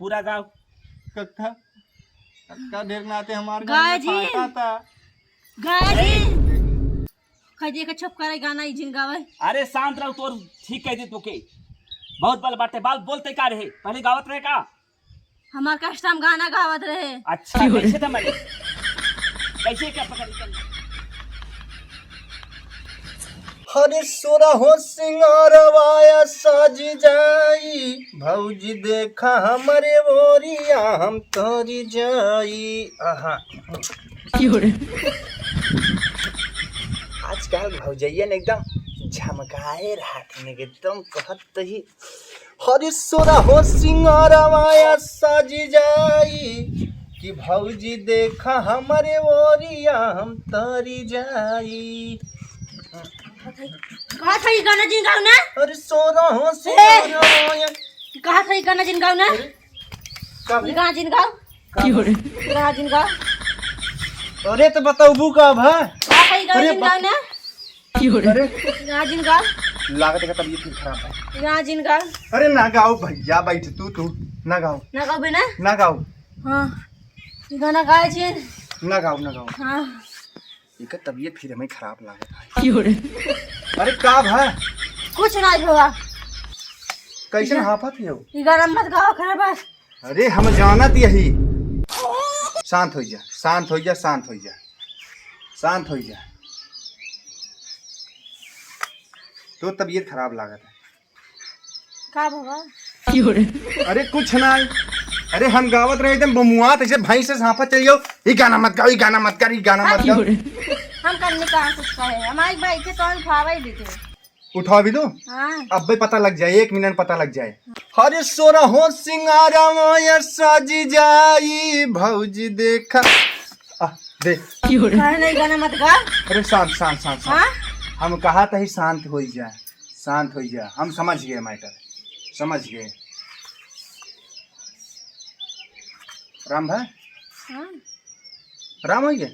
पूरा गाँव कक्का कक्का देखना आते हमारे गाय जी। गाय जी कहिए के चुप करे गाना ई जिन गावे। अरे शांत रहो तोर ठीक कह दे तो के बहुत बल बाटे बाल बोलते का रहे पहले गावत रहे का हमार कस्टम गाना गावत रहे। अच्छा कैसे था मैंने कैसे क्या पकड़ी कर हरे सोरा हो सिंगारवाया साज जाई भौजी देखा हमारे बोरिया हम तोरी जाई। आहा आजकल भौजैया ने एकदम झमकाए रहते एकदम कहत ही हरे सोरा हो सिंगारवाया साज जाई कि भौजी देखा हमारे बोरिया हम तोरी जाई। कहा था ये गाना जिन गाओ ना। अरे सोरा हो सिंगारवाया कहा था ये गाना जिन गाओ ना। कब ये गाना जिन गाओ गाना जिन गाओ। अरे तो बताओ बू कब है कहा था ये गाना जिन गाओ ना। अरे गाना जिन गाओ लागत का तबीयत फिर खराब है। गाना जिन गाओ। अरे ना गाओ भैया बैठ तू ना गाओ ना गाओ बिना। ना गाओ। हां ये गाना गाए जिन ना गाओ। हां इनका तबीयत फिर हमें खराब लागत। अरे कब है कुछ ना होगा। कैसे हाफत हो ये गाना मत गाओ खराब है। अरे हम जानत यही शांत हो जा तो तबीयत खराब लागत है का बाबा। अरे कुछ ना अरे हम गावत रहे एकदम बमुआत ऐसे भाई से हाफत चलियो ये गाना मत गाओ हम करने का कुछ कहे हमारी भाई के तो उठावा ही देते उठा भी दो। हाँ अब भी पता लग जाए 1 मिनट पता लग जाए। हरे सोरा हो सिंगारा माया साजी जाई भौजी देखा दे कहे नहीं गाना मत गा। अरे शांत हाँ हम कहा था ही शांत हो जा हम समझ गए मैटर समझ गए। राम भाई हाँ राम हो गया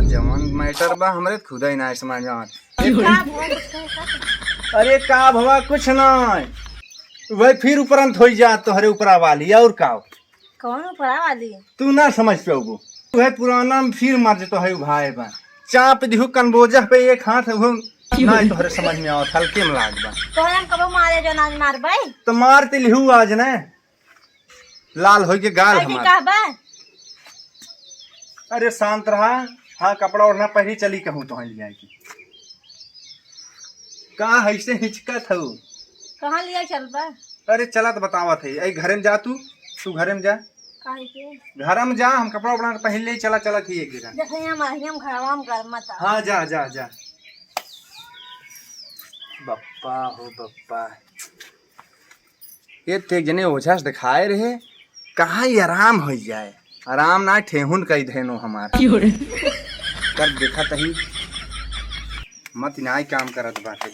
जवान मैटर बा हमरे खुद ही ना समझ में अरे का भवा कुछ ना वही फिर उपरंत हो जा तोहरे ऊपर वाली और का कौन पड़ा वाली तू ना समझ पेगो वह पुराना फिर मार तो है भाई बा चाप दिहु कनबोजा पे एक हाथ हो ना तोहरे समझ में आवत हल्के में लाग बा तो हम कब मारे जो ना मार भाई तो मारते लिहु आज ने लाल हो के गाल ऐसे हमार। बा अरे शांत रहा हाँ कपड़ा ओढ़ना पहली चली कहूँ तो लिया की कहाँ ऐसे हिचकत हो कहाँ लिया चल बा। अरे चला तो बतावत है आई घरे में जा तू घरे में जा काहे के घर में जा हम कपड़ा उपड़ा पहन ले चला थी एक जगह जैसे हम खराब हम कर मत हाँ जा बप्पा हो बप्पा ये थे जने ओझा से दिखाए रहे कहाँ ही आराम हो जाए आराम ना ठेहुन कई धेनो हमारा कर देखा तही मत ना काम करत बाटे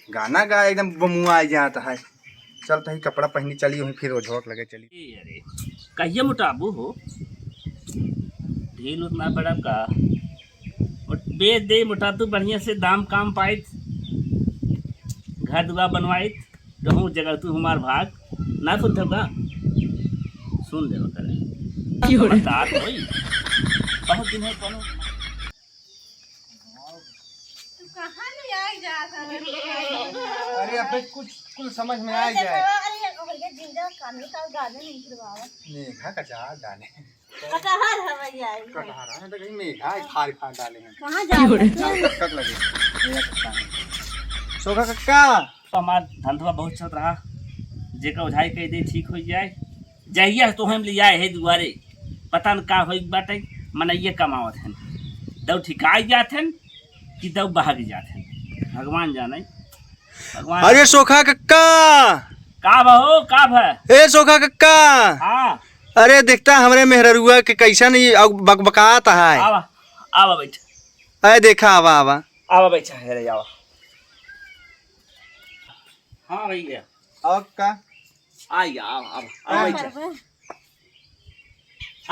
गाना गा एकदम बमुआ जाता है चल तही कपड़ा पहनी चली वहीं फिर ओझोट लगे चली। अरे कहिए मोटाबू हो ढील उतना बड़ा का और बेच दे मोटा तू बढ़िया से दाम काम पाइत घर दुआ बनवाइत रहूँ जगह तू हमार भाग ना सुन का सुन दे बता होई बहुत दिन है कोनो कहाँ ले आई जा अरे अब कुछ समझ में आ जाए अरे जिंदा काने का गाने नहीं करवावा मेघा का जा गाने कटहर है भैया कटहरा है तो कहीं मेघा फाड़ डाले हैं कहाँ जा कब लगे सोखा कक्का हमार धंधवा बहुत चल रहा जेका उधाई कह दे ठीक हो जाए जहिया तो हम ले आए है दुआरे पता न का हो बाटे मनैये कमावत हैं दौ ठिकाई जात हैं कि दौ भाग जात हैं भगवान जाने भगवान। अरे सोखा कक्का का बहो का भ ए सोखा कक्का हाँ अरे देखता हमरे मेहरुआ के कैसा नहीं बकबकाता है आवा आवा बैठ अरे देखा आवा बैठा है रे आवा हाँ भैया और का आइए आवा बैठा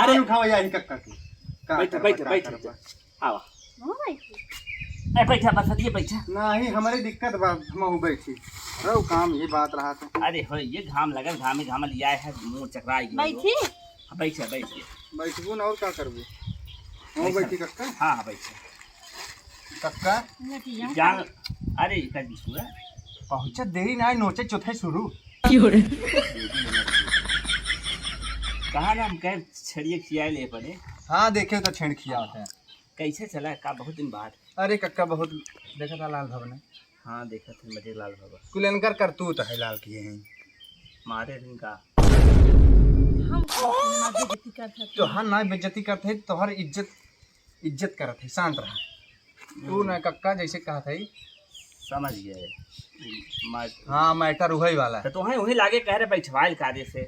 अरे उठाओ यार कक्का की बैठ आवा बैठा बस ये बैठा। नहीं हमारी दिक्कत बा हम बैठी रहो काम ये बात रहा था। अरे हो ये घाम लगल घामे घाम लिया है मुंह चकराई गई। बैठी बैठा बैठिए। बैठबू ना और क्या करबू। वो बैठी कक्का। हाँ हाँ बैठा कक्का नटिया जान। अरे कर दी पूरा पहुंचा देरी ना नोचे चौथे शुरू। कहा ना हम कह छड़िए खिया ले पड़े। हाँ देखे तो छेड़ खिया होता है। कैसे चला का बहुत दिन बाद। अरे कक्का बहुत देखा था लाल भवन। हाँ देखा थे मजे लाल बाबा कुलनकर करतूत है लाल किए हैं। मारे दिन का हम बेइज्जती करत तो हाँ ना बेइज्जती करते तो हर इज्जत करत है शांत रहा। तू ना कक्का जैसे कहा था समझ गए। हाँ मैटर वही वाला है। तो वही लागे कह रहे बैठवाइल कादे से।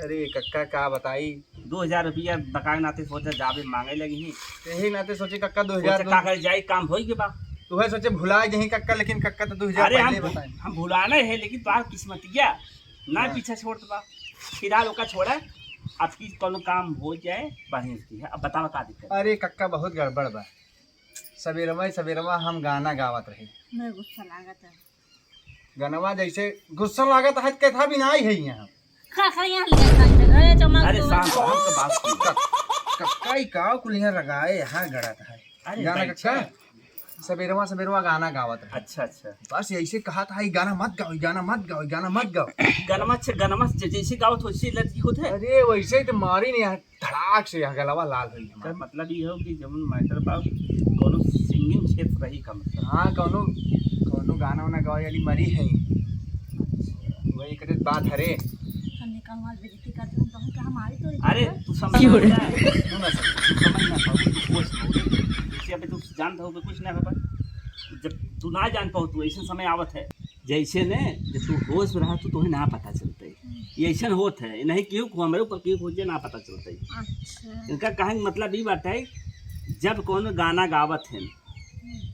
अरे कक्का का बताई 2000 रुपया बकाए नाते सोचा जाबे मांगे लगी ही। यही नाते सोचे कक्का सोचा 2000 का कर जाए काम होई के बा। तू है सोचे भुला यही कक्का लेकिन कक्का तो 2000 अरे पहले बताए। हम भुलाना है लेकिन बात किस्मत गया ना पीछे छोड़ बा। फिलहाल ओका छोड़ा अब की कोनो काम हो जाए बढ़िया की है। अब बताओ का दिक्कत। अरे कक्का बहुत गड़बड़ बा। सवेरवा हम गाना गावत रहे। मैं गुस्सा लागत है गनवा जैसे गुस्सा लागत है कैथा भी ना है यहाँ। खा यहाँ ले खाई अरे चमक अरे शांत हो हम तो बात सुन। कक्का ही काव कुलिया लगाए यहाँ गड़त है। अरे गाना बैठा। कक्का सवेरवा गाना गावत रहे। अच्छा अच्छा बस ऐसे कहा था गाना मत गाओ गाना मत गाओ गाना मत गाओ। गनमत जैसे गावत वैसे लड़की होते है। अरे वैसे ही तो मारी नहीं धड़ाक से यहाँ गलवा लाल हुई का मतलब ये हो कि जब मैटर बा कोनो सिंगिंग क्षेत्र रही का मतलब। हाँ कौनो गाना वाना गाओ वाली मरी है वही करे बात हरे। हमने कमाल बेइज्जती करते हम कहूं कि हमारी तो अरे तू समझ ना जैसे अभी तू जानता हो कुछ ना बाबा। जब तू ना जान पाओ तू ऐसा समय आवत है जैसे ने जब तू होश में रहा तो तुम्हें ना पता चलता है। ये ऐसा होत है नहीं क्यों हमारे ऊपर क्यों खोजे ना पता चलता है। अच्छा इनका कहने का मतलब ये बात है जब कौन गाना गावत है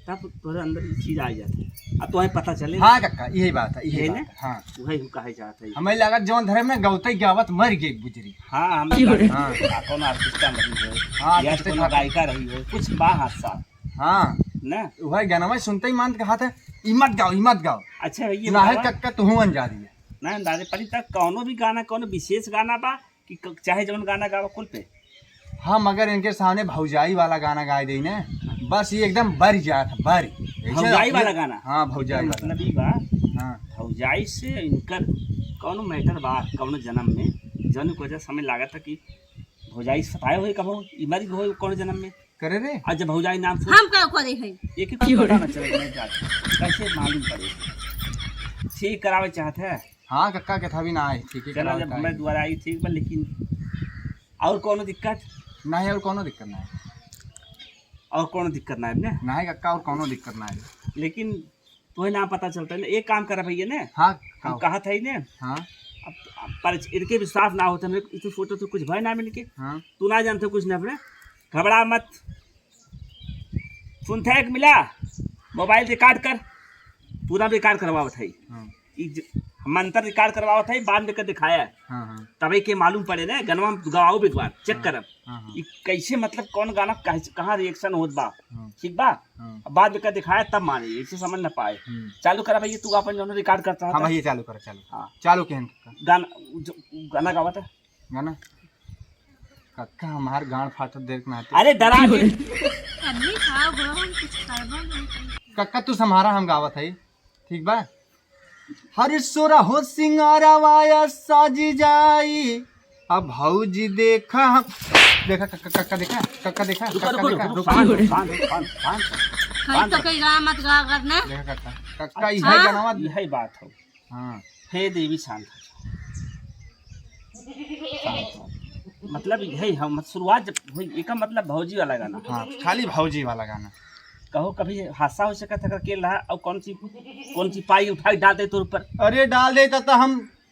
तब तोरे अंदर ये चीज आ जाती है। अब तुम्हें पता चले। हाँ कक्का यही बात है यही बात ना? है। हाँ वही कहे जाता है। हमें लगा जौन धर्म में गौते गावत मर गई गुजरी। हाँ हम हाँ। कौन आर्टिस्टा रही हो हाँ, या आर्टिस्ट कौन था। गायिका रही हो कुछ बा हादसा हाँ ना। वह गाना सुनते ही मान कहा था इमत गाओ। अच्छा ये ना है बतावा, कक्का तू अंजा दिया। ना अंदाजे पड़ी तक कौनो भी गाना कौनो विशेष गाना बा कि चाहे जौन गाना गावा कुल पे। हाँ मगर इनके सामने भौजाई वाला गाना गाए दी ना बस ये एकदम बर जात बर भौजाई वाला गाना। हाँ भौजाई वाला। मतलब ये बा हाँ भौजाई से इनकर कौनो मैटर बा कौनो जन्म में जौन को वजह समय लागत था कि भौजाई सताए हुए कब मरी हो कौन जन्म में करे रे। आज जब भौजाई नाम सुन हम का करे है एक ही पता ना चले नहीं जाते कैसे मालूम पड़े। ठीक करावे चाहते हैं। हाँ कक्का के था भी ना है ठीक है चलो जब मैं दोबारा आई ठीक बा लेकिन और कोनो दिक्कत ना है और कोनो दिक्कत ना है। और कोनो दिक्कत ना है ने ना है कक्का और कोनो दिक्कत ना है। लेकिन तुम्हें ना पता चलता है ना एक काम करा भैया ने हाँ हम कहा था ही ने हाँ अब पर इनके विश्वास ना होता मेरे इतने फोटो तो कुछ भय ना मिल के हाँ तू ना जानते कुछ ना अपने घबरा मत। सुनते है मिला मोबाइल रिकॉर्ड कर पूरा रिकॉर्ड करवावत है हाँ मंत्र रिकॉर्ड करवावत है बाद में कर दिखाया है हाँ तभी के मालूम पड़े ना गनवा गवाओ विद्वान चेक करब हाँ ये कैसे मतलब कौन गाना कहाँ रिएक्शन होत बा हाँ ठीक बा। हाँ अब बाद में कर दिखाया तब माने ऐसे समझ ना पाए। चालू करा भैया तू अपन जो रिकॉर्ड करता हाँ है भैया चालू कर चालू हाँ चालू केहन कक्का गाना गावा था गाना कक्का हमार गांड फाटत देख ना अरे डरा के अन्नी खाओ गो हम कुछ खाबो नहीं कक्का तू सम्हारा हम गावत है ठीक बा। हर सोरा हो सिंगारावाया साजी जाई अब भौजी देखा कक्का देखा रुको देखा खाई तो कई गा मत गा करना देखा कक्का ई है गाना यही बात हो। हाँ हे देवी शांत मतलब यही हम शुरुआत जब हुई एक मतलब भौजी वाला गाना हाँ खाली भौजी वाला गाना। कहो कभी हादसा हो सका था अकेले रहा और कौन सी पाई उठाई डाल दे तोर ऊपर अरे डाल देता तो हम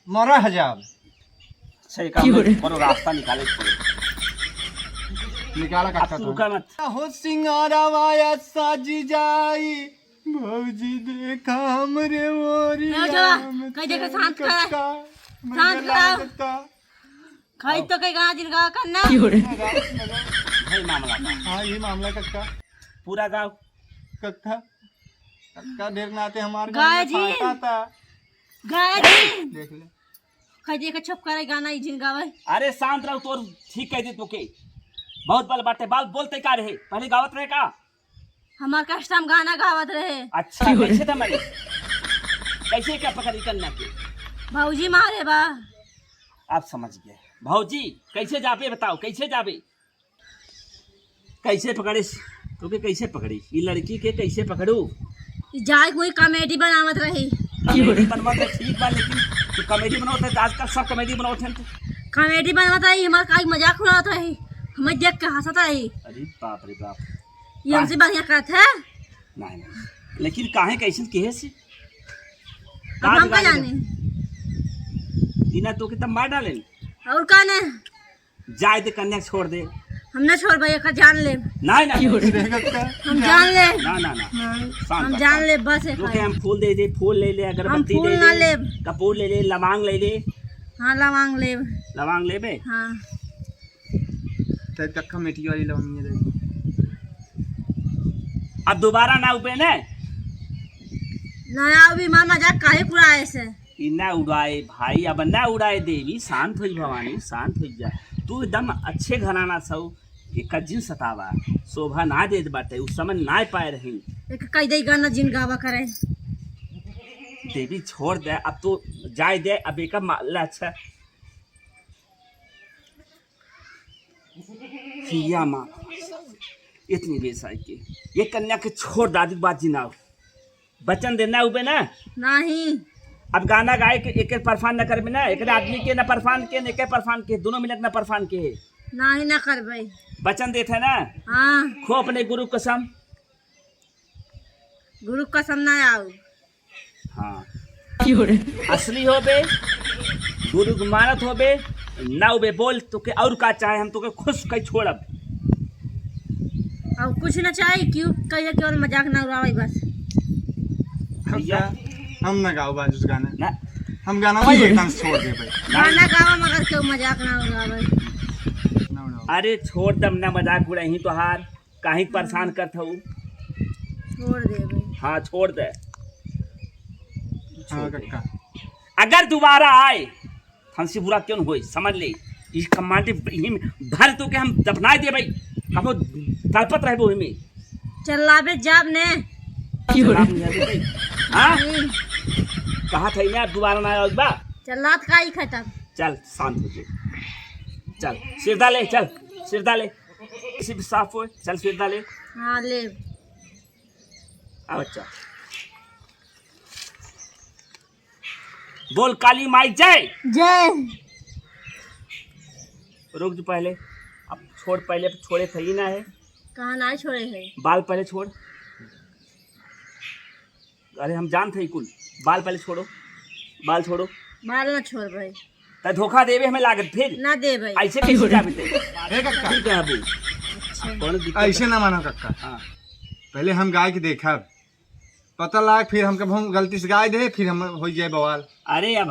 मरा हजार सही काम करो रास्ता निकाले निकाला अब कक्का तू तो रुका मत। हो सिंगारावाया साजी जाई भौजी देखा हमरे ओरी कई देखा शांत करा खाई तो कई गा दिन गा करना वही मामला था। हाँ ये मामला कक्का पूरा गाँव कक्का कक्का देख नाते हमारे गाय जी। था गाय जी देख ले खजे के छुप करे गाना ई जिन गावे। अरे शांत रहो तोर ठीक कह दी तोके बहुत बल बाटे बाल बोलते का रहे पहले गावत रहे का हमार कस्टम गाना गावत रहे। अच्छा कैसे था मरे कैसे क्या पकड़ी करना के भौजी मारे बा। आप समझ गए भौजी कैसे जाबे बताओ कैसे जाबे कैसे पकड़े तोके कैसे पकड़ी ये लड़की के कैसे पकड़ू ई जाए कोई कॉमेडी बनावत रही। कॉमेडी बनवा तो ठीक बा लेकिन तू कॉमेडी बनावत है आजकल सब कॉमेडी बनावत हैं तो कॉमेडी बनावत रही हमार काई मजाक उड़ावत रही हमें देख के हंसत रही। अरे बाप रे बाप ये हमसे बढ़िया कहत है। नहीं नहीं लेकिन काहे कैसे कहे से अब हम का जाने इना तो के तब मार डाले और का ने जाए दे कन्या छोड़ दे हमने छोड़ भाई का जान ले। नहीं नहीं हम जान ले ना ना ना हम जान ले बस है तो के हम फूल दे दे फूल ले ले अगरबत्ती फूल ले ना ले लेब। कपूर ले ले लवांग ले ले हाँ लवांग ले। लवांग ले बे हाँ तेरे कक्का मिट्टी वाली लवंगी दे अब दोबारा ना उपे ने नया अभी मार मजाक काहे कुड़ाए से। इना उड़ाए भाई अब ना उड़ाए देवी शांत हो भवानी शांत हो जा तू एकदम अच्छे घराना सौ एक जिन सतावा शोभा ना दे बाटे उस समय ना पाए रही एक कई दई गाना जिन गावा करे। देवी छोड़ दे अब तो जाए दे अब एक माल अच्छा पिया माँ इतनी बेसाई के ये कन्या के छोड़ दादी बात जिनाओ बचन देना उबे ना नहीं अब गाना गाए के एक परफान न करबे ना एक आदमी के न परफान के न एक परफान के दोनों मिलक न परफान के नहीं ना करबे। बचन देते ना हाँ खो अपने गुरु कसम गुरु कसम ना आओ। हाँ असली होबे गुरु को मानत होबे ना उबे बोल तो के और का चाहे हम तो के खुश कई छोड़ब और कुछ ना चाहिए क्यों कहिए केवल मजाक ना उड़ावे बस। कक्का हम ना गाओ बाजूस गाना ना हम गाना वही एकदम से छोड़ दे भाई गाना गावा मगर क्यों मजाक ना उड़ावे। ना उड़ाओ। अरे छोड़ दम ना मजाक उड़ाही तो हार काहे परेशान करत हूँ छोड़ दे भाई। हाँ छोड़ दे हाँ कक्का अगर दोबारा आए हमसे बुरा क्यों न होई समझ ले इस कमांडे भर तो के हम दफनाए दे भाई हम तड़पत रहे वो में चलाबे जाब ने हाँ कहा था मैं दोबारा ना आए बा चलात का ही खत्म। चल शांत हो जाए चल सिर डाले चल सिर डाले किसी भी साफ हो चल सिर डाले हाँ ले आ बच्चा बोल काली माई जय जय। रुक जो पहले अब छोड़ पहले छोड़े थे ही ना है कहाँ ना छोड़े है बाल पहले छोड़ अरे हम जानते ही कुल बाल पहले छोड़ो बाल छोड़ो बाल ना छोड़ भाई तो धोखा देवे हमें लागत फिर ना दे भाई। ऐसे कैसे जाबे ते ए कक्का ठीक है अबू कौन दिक्कत है? ऐसे ना मानो कक्का हाँ पहले हम गाय के देखा पता लाग फिर हम कब हम गलती से गाय दे फिर हम हो जाए बवाल। अरे अब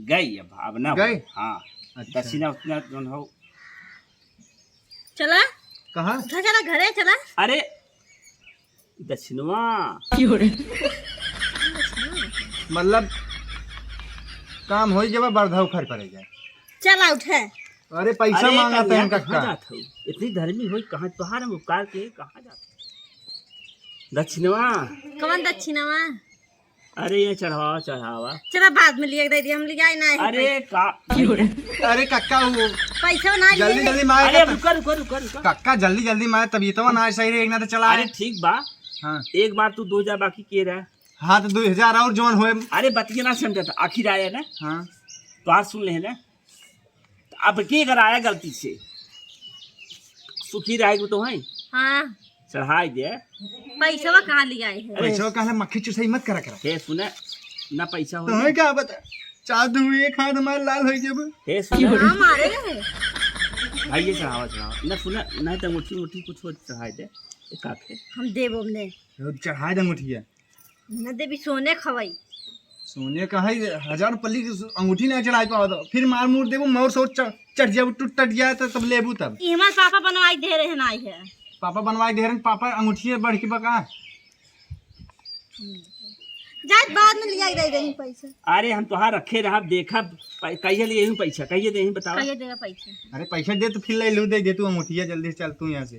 गई अब ना गई? हाँ अच्छा। दक्षिणा उतना जोन हो चला कहाँ उठा चला घरे चला। अरे दक्षिणवा मतलब काम हो जब बर्धा उखड़ पड़े जाए। चला उठे अरे पैसा अरे मांगा कन्या हैं कहाँ कक्का जात हो इतनी धर्मी हुई कहाँ तुहार हम उपकार के कहाँ जात दक्षिणवा कवन दक्षिणावा। अरे ये चढ़ावा चढ़ावा चला बाद में लिया दे दी हम लिया ना है। अरे का अरे कक्का वो पैसा ना जल्दी लिए। जल्दी मार अरे रुका रुका रुका रुका कक्का जल्दी जल्दी मार तभी तो ना सही रहे ना तो चला अरे ठीक बा हाँ एक बार तू 2000 बाकी के रहा हाँ तो 2000 और जोन हुए। अरे बतिया ना समझा था आखिर आया ना हाँ तो आज सुन ले ना तो अब के अगर आया गलती से सुखी रहेगी तो है हाँ चढ़ाई दे पैसा कहाँ लिया है। पैसा कहला मक्खी चुसाई मत करा करा हे सुने ना पैसा हो तुम्हें क्या बता चार दू एक हाथ हमारे लाल हो जब हे सुने हाँ मारे है। भाई ये चढ़ावा चढ़ावा ना सुना नहीं तो मुठी मुठी कुछ हो चढ़ाई दे एक काके हम देव हमने चढ़ा दे मुठिया न देवी सोने खवाई। सोने का है 1000 पल्ली की अंगूठी नहीं चढ़ाई पाओ तो फिर मार मूर देबो मोर सोच चढ़ जाए टूट टट जाए तो तब लेबू तब हमारे पापा बनवाई दे रहे हैं ना है। पापा बनवाए दे रहे पापा अंगूठी बढ़ के बका जात बाद में लिया दे रही पैसा। अरे हम तुहार रखे रहा देखा कहिए लिए पैसा कहिए दे बताओ। कहिए देगा पैसा। अरे पैसा दे तो फिर ले लू दे तू मुठिया जल्दी से चल तू यहाँ से।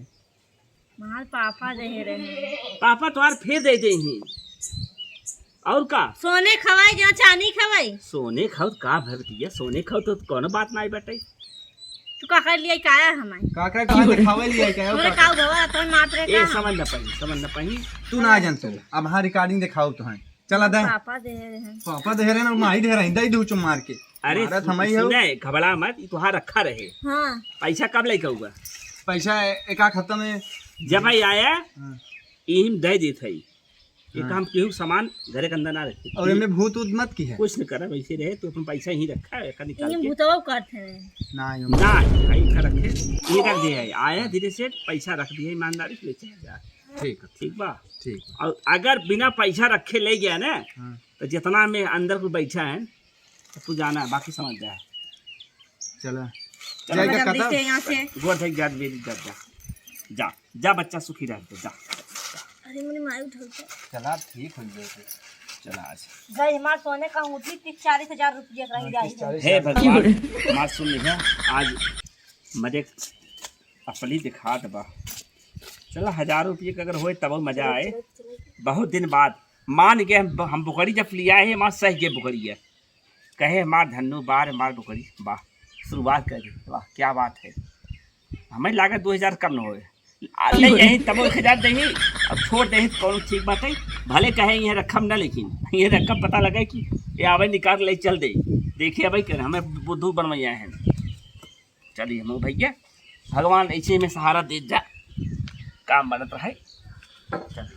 हमारे पापा दे रहे पापा तुहार फिर दे दे ही और का सोने खवाई जहाँ चांदी खवाई। सोने खाओ का भरतिया सोने खाओ तो कोनो बात नहीं बटे। तू का कर लिया काया हमारे काकरा कहाँ दिखावे लिया क्या तोरे का भवा तो मात रे ए का समझ न पाई तू ना जान तू अब हाँ रिकॉर्डिंग दिखाओ तो है चला दे पापा दे रहे हैं। पापा दे रहे ना माही दे रहे दई दू चुम मार के। अरे भारत हमारी हो सुने घबरा मत ई तुहार रखा रहे। हाँ पैसा कब लेके हुआ पैसा एक खत्म में जब भाई आया हाँ। इहिम दे देत है ये काम केहू सामान घरे के अंदर ना रखे और इनमें भूत ऊत मत की है कुछ न करा वैसे रहे तो अपन पैसा ही रखा है निकाल ये के भूतवा करते हैं। ना यो ना भाई का रखे ये रख दिया है आया धीरे से पैसा रख दिया ईमानदारी से ले चला जा ठीक ठीक बा ठीक और अगर बिना पैसा रखे ले गया ना हाँ। तो जितना में अंदर को बैठा है तो तू जाना है बाकी समझ जा चला चलो, जाएगा जल्दी कतब से यहाँ से। गोर थे जा बेरी जा जा जा जा बच्चा सुखी रह जा अरे मैंने मार उठा चला ठीक हो जाए चला आज गई हमारे सोने का अंगूठी 40,000 रुपया कहीं जाए। हे भगवान हमार सुन लिया आज मजे असली दिखा दबा चला 1000 रुपये का अगर होए तब मजा आए बहुत दिन बाद मान के हम बुकड़ी जब लिया है माँ सह के बुकड़ी है कहे मार धन्नो बार मार बुकड़ी वाह शुरुआत करी वाह क्या बात है हमें लागत 2000 कम न होए नहीं यही तब 1000 दही अब छोड़ दही तो कौन ठीक बात है भले कहे ये रकम ना लेकिन ये रकम पता लगे कि ये आवे निकाल ले चल दे देखिए भाई कर हमें बुद्धू बनवाया है चलिए हम भैया भगवान ऐसे में सहारा दे जा काम बनत रहे चल